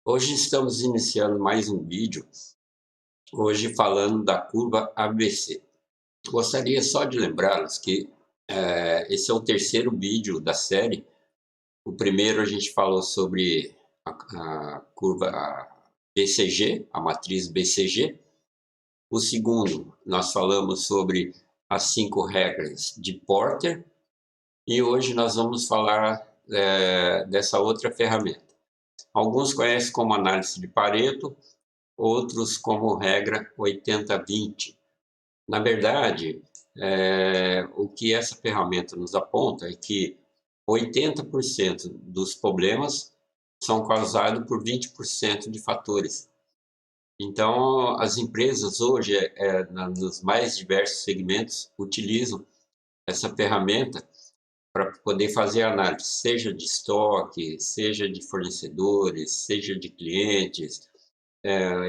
Hoje estamos iniciando mais um vídeo, hoje falando da curva ABC. Gostaria só de lembrá-los que esse é o terceiro vídeo da série. O primeiro a gente falou sobre a curva BCG, a matriz BCG. O segundo, nós falamos sobre as 5 regras de Porter. E hoje nós vamos falar dessa outra ferramenta. Alguns conhecem como análise de Pareto, outros como regra 80-20. Na verdade, o que essa ferramenta nos aponta é que 80% dos problemas são causados por 20% de fatores. Então, as empresas hoje, nos mais diversos segmentos, utilizam essa ferramenta para poder fazer análise, seja de estoque, seja de fornecedores, seja de clientes,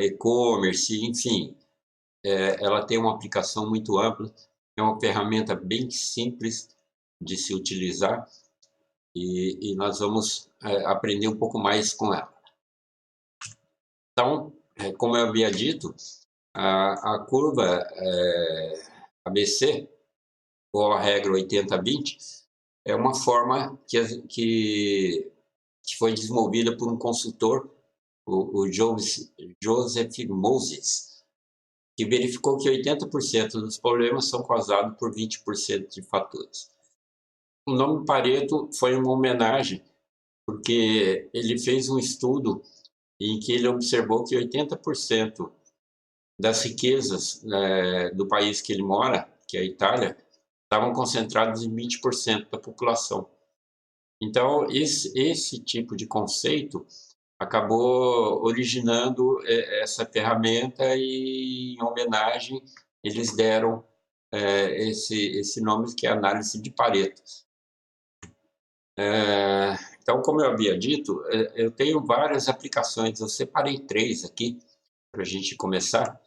e-commerce, enfim. Ela tem uma aplicação muito ampla, é uma ferramenta bem simples de se utilizar e nós vamos aprender um pouco mais com ela. Então, como eu havia dito, a curva ABC, ou a regra 80-20, é uma forma que foi desenvolvida por um consultor, o Joseph Moses, que verificou que 80% dos problemas são causados por 20% de fatores. O nome Pareto foi uma homenagem, porque ele fez um estudo em que ele observou que 80% das riquezas do país que ele mora, que é a Itália, estavam concentradas em 20% da população. Então, esse tipo de conceito acabou originando essa ferramenta e, em homenagem, eles deram esse nome que é análise de Pareto. Então, como eu havia dito, eu tenho várias aplicações, eu separei 3 aqui para a gente começar.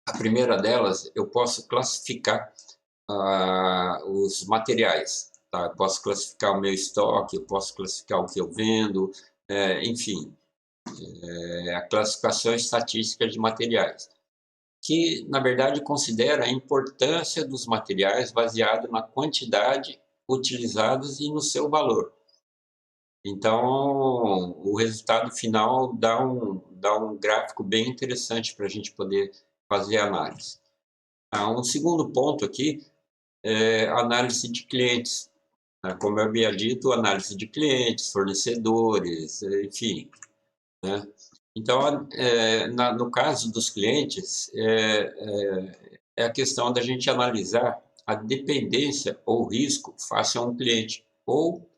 A primeira delas, eu posso classificar os materiais. Tá? Eu posso classificar o meu estoque, eu posso classificar o que eu vendo, enfim, a classificação estatística de materiais, que na verdade considera a importância dos materiais baseado na quantidade utilizados e no seu valor. Então, o resultado final dá um gráfico bem interessante para a gente poder fazer análise. Um segundo ponto aqui é análise de clientes. Como eu havia dito, análise de clientes, fornecedores, enfim. Né? Então, no caso dos clientes, é a questão da gente analisar a dependência ou risco face a um cliente, ou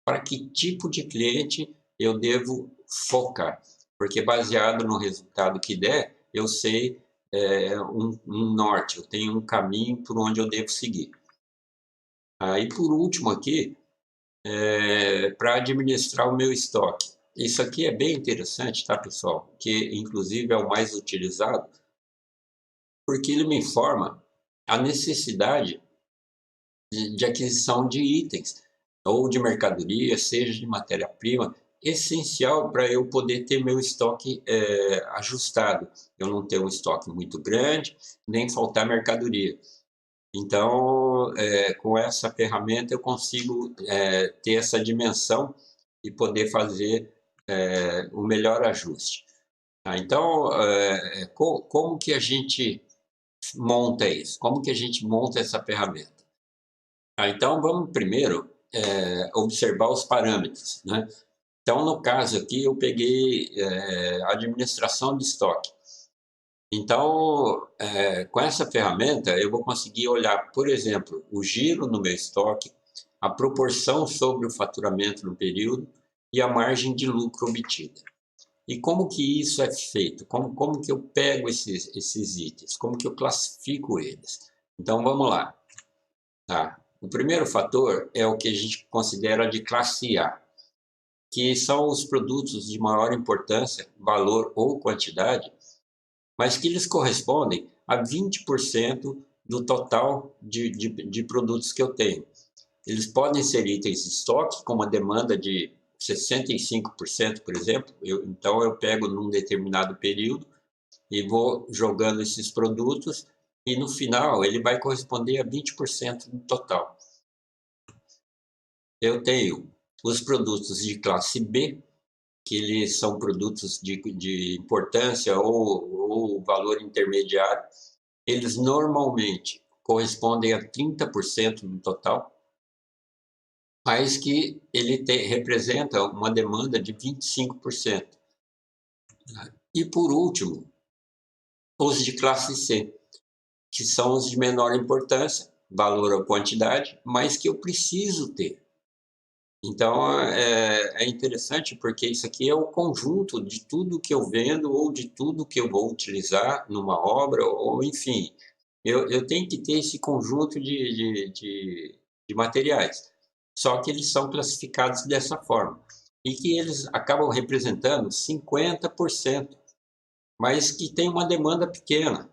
para que tipo de cliente eu devo focar, porque baseado no resultado que der, eu sei um norte, eu tenho um caminho por onde eu devo seguir. E por último aqui, para administrar o meu estoque. Isso aqui é bem interessante, tá, pessoal? Que inclusive é o mais utilizado, porque ele me informa a necessidade de aquisição de itens, ou de mercadoria, seja de matéria-prima, essencial para eu poder ter meu estoque ajustado. Eu não ter um estoque muito grande, nem faltar mercadoria. Então, com essa ferramenta eu consigo ter essa dimensão e poder fazer o melhor ajuste. Então, como que a gente monta isso? Como que a gente monta essa ferramenta? Então, vamos primeiro observar os parâmetros, né? Então, no caso aqui, eu peguei administração de estoque. Então, com essa ferramenta, eu vou conseguir olhar, por exemplo, o giro no meu estoque, a proporção sobre o faturamento no período e a margem de lucro obtida. E como que isso é feito? Como que eu pego esses itens? Como que eu classifico eles? Então, vamos lá. Tá? O primeiro fator é o que a gente considera de classe A, que são os produtos de maior importância, valor ou quantidade, mas que eles correspondem a 20% do total de produtos que eu tenho. Eles podem ser itens de estoque, com uma demanda de 65%, por exemplo, então eu pego num determinado período e vou jogando esses produtos e no final ele vai corresponder a 20% do total. Eu tenho os produtos de classe B, que eles são produtos de importância ou valor intermediário, eles normalmente correspondem a 30% do total, mas que ele representa uma demanda de 25%. E por último, os de classe C, que são os de menor importância, valor ou quantidade, mas que eu preciso ter. Então é interessante porque isso aqui é o conjunto de tudo que eu vendo ou de tudo que eu vou utilizar numa obra, ou enfim, eu tenho que ter esse conjunto de materiais. Só que eles são classificados dessa forma e que eles acabam representando 50%, mas que tem uma demanda pequena,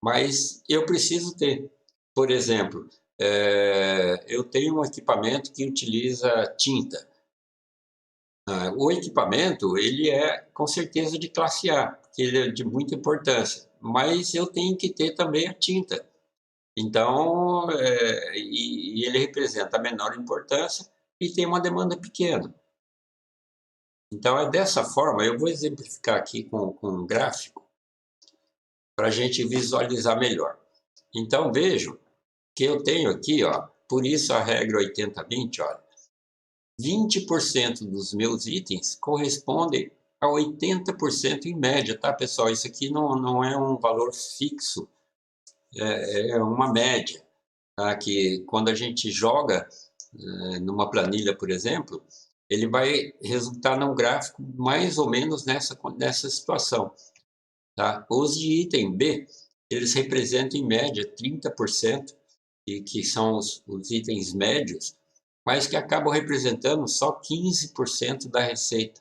mas eu preciso ter. Por exemplo, eu tenho um equipamento que utiliza tinta. O equipamento, ele é com certeza de classe A, porque ele é de muita importância, mas eu tenho que ter também a tinta. Então, e ele representa a menor importância e tem uma demanda pequena. Então, é dessa forma, eu vou exemplificar aqui com um gráfico para a gente visualizar melhor. Então, vejam que eu tenho aqui, ó, por isso a regra 80-20, olha, 20% dos meus itens correspondem a 80% em média, tá, pessoal? Isso aqui não é um valor fixo, é uma média, tá? Que quando a gente joga numa planilha, por exemplo, ele vai resultar num gráfico mais ou menos nessa situação, tá? Os de item B, eles representam em média 30%, e que são os itens médios, mas que acabam representando só 15% da receita.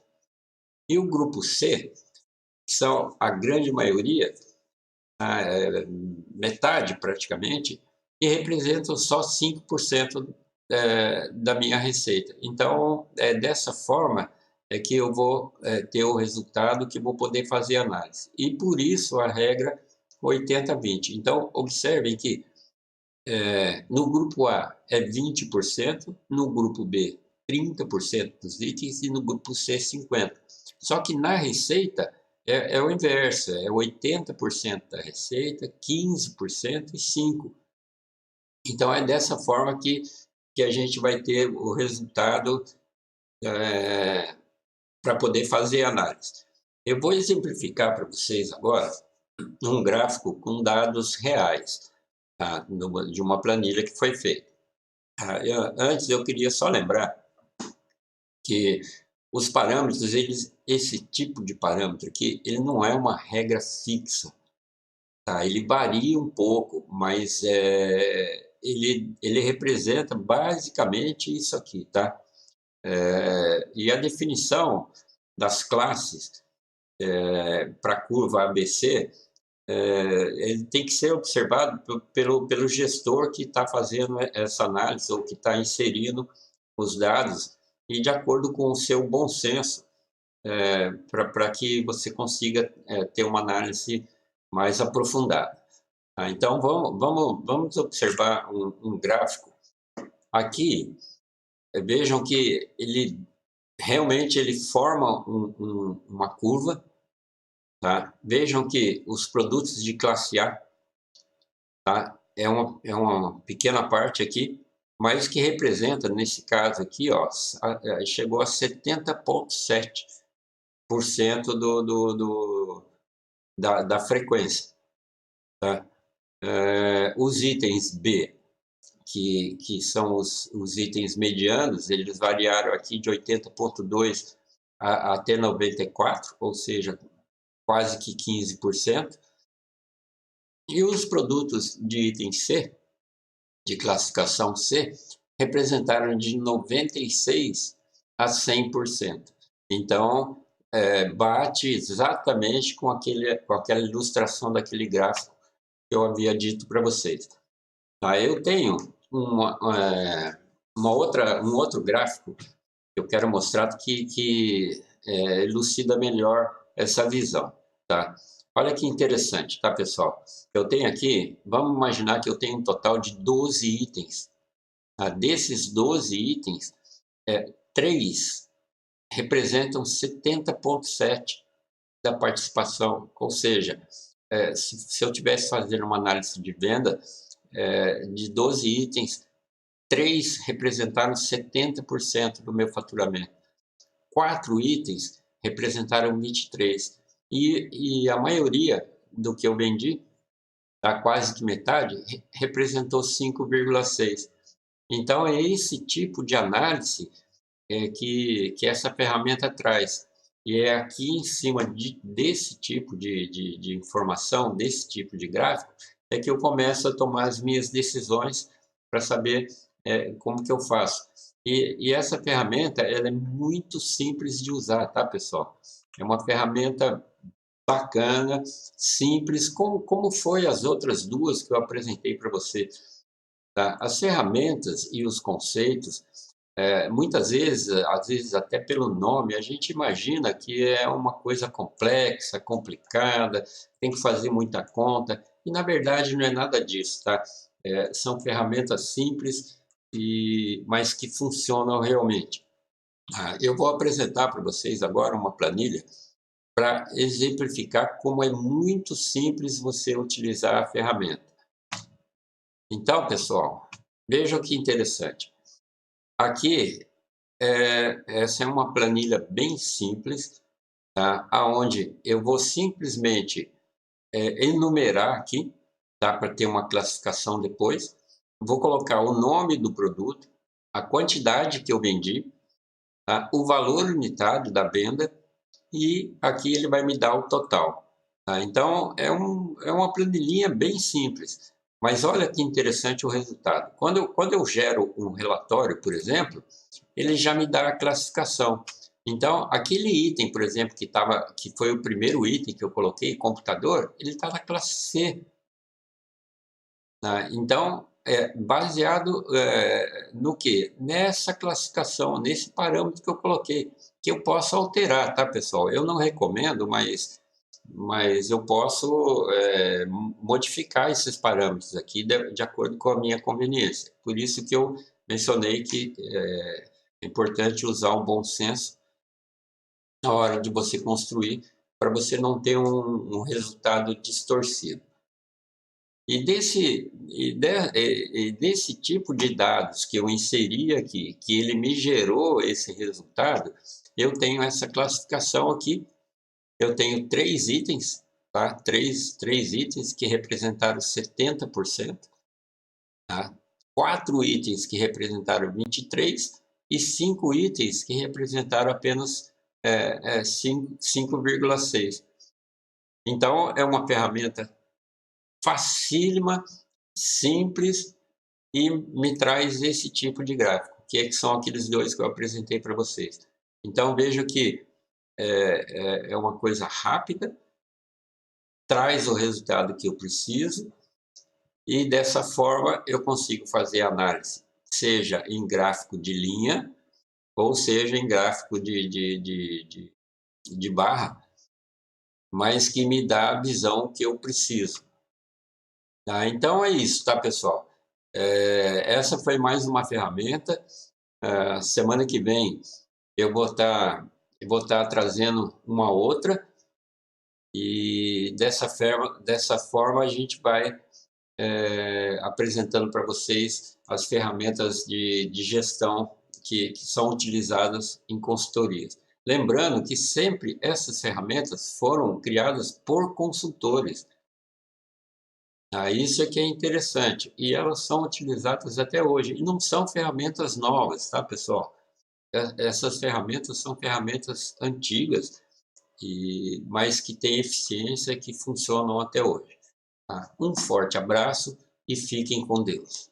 E o grupo C, que são a grande maioria, metade praticamente, e representam só 5% da minha receita. Então, dessa forma é que eu vou ter o resultado que vou poder fazer análise. E por isso a regra 80-20. Então, observem que no grupo A é 20%, no grupo B 30% dos itens e no grupo C 50%. Só que na receita é o inverso, é 80% da receita, 15% e 5%. Então é dessa forma que a gente vai ter o resultado para poder fazer análise. Eu vou exemplificar para vocês agora um gráfico com dados reais, tá? De uma planilha que foi feita. Antes eu queria só lembrar que os parâmetros, esse tipo de parâmetro aqui, ele não é uma regra fixa, tá? Ele varia um pouco, mas ele representa basicamente isso aqui, tá? E a definição das classes para a curva ABC, ele tem que ser observado pelo gestor que está fazendo essa análise ou que está inserindo os dados e de acordo com o seu bom senso, para que você consiga ter uma análise mais aprofundada. Tá? Então, vamos observar um gráfico. Aqui, vejam que ele realmente ele forma uma curva. Tá? Vejam que os produtos de classe A, tá? É uma pequena parte aqui, mas que representa, nesse caso aqui, ó, chegou a 70,7% da frequência. Tá? Os itens B, que são os itens medianos, eles variaram aqui de 80,2% até 94%, ou seja, quase que 15%. E os produtos de item C, de classificação C, representaram de 96% a 100%. Então, bate exatamente com aquela ilustração daquele gráfico que eu havia dito para vocês. Eu tenho um outro gráfico Eu quero mostrar que elucida melhor essa visão, tá? Olha que interessante, tá, pessoal? Eu tenho aqui, vamos imaginar que eu tenho um total de 12 itens. Tá? Desses 12 itens, 3 representam 70,7% da participação, ou seja, se eu tivesse fazendo uma análise de venda de 12 itens, 3 representaram 70% do meu faturamento. 4 itens representaram 23%. E a maioria do que eu vendi, tá, quase que metade, representou 5,6%. Então, é esse tipo de análise que essa ferramenta traz. E é aqui em cima desse tipo de informação, desse tipo de gráfico, é que eu começo a tomar as minhas decisões para saber como que eu faço. E essa ferramenta, ela é muito simples de usar, tá, pessoal? É uma ferramenta bacana, simples, como foi as outras duas que eu apresentei para você. Tá? As ferramentas e os conceitos, muitas vezes, às vezes até pelo nome, a gente imagina que é uma coisa complexa, complicada, tem que fazer muita conta, e na verdade não é nada disso, tá? São ferramentas simples, mas que funcionam realmente. Eu vou apresentar para vocês agora uma planilha para exemplificar como é muito simples você utilizar a ferramenta. Então, pessoal, vejam que interessante. Aqui, essa é uma planilha bem simples, tá? Onde eu vou simplesmente enumerar aqui, tá? Para ter uma classificação depois. Vou colocar o nome do produto, a quantidade que eu vendi, tá? O valor unitário da venda e aqui ele vai me dar o total. Tá? Então, é uma planilhinha bem simples, mas olha que interessante o resultado. Quando eu gero um relatório, por exemplo, ele já me dá a classificação. Então, aquele item, por exemplo, que foi o primeiro item que eu coloquei, computador, ele está na classe C. Tá? Então, baseado no quê? Nessa classificação, nesse parâmetro que eu coloquei, que eu posso alterar, tá, pessoal? Eu não recomendo, mas eu posso modificar esses parâmetros aqui de acordo com a minha conveniência. Por isso que eu mencionei que é importante usar o bom senso na hora de você construir, para você não ter um resultado distorcido. Desse tipo de dados que eu inseri aqui, que ele me gerou esse resultado, eu tenho essa classificação aqui. Eu tenho 3 itens, tá? Três itens que representaram 70%, tá? 4 itens que representaram 23% e 5 itens que representaram apenas 5,6%. Então, é uma ferramenta facílima, simples e me traz esse tipo de gráfico, que são aqueles dois que eu apresentei para vocês. Então, vejo que é uma coisa rápida, traz o resultado que eu preciso e dessa forma eu consigo fazer análise, seja em gráfico de linha ou seja em gráfico de barra, mas que me dá a visão que eu preciso. Tá? Então é isso, tá, pessoal? Essa foi mais uma ferramenta. Semana que vem eu vou estar trazendo uma outra e dessa forma a gente vai apresentando para vocês as ferramentas de gestão que são utilizadas em consultorias. Lembrando que sempre essas ferramentas foram criadas por consultores. Isso é que é interessante. E elas são utilizadas até hoje. E não são ferramentas novas, tá, pessoal? Essas ferramentas são ferramentas antigas, mas que têm eficiência e que funcionam até hoje. Tá? Um forte abraço e fiquem com Deus.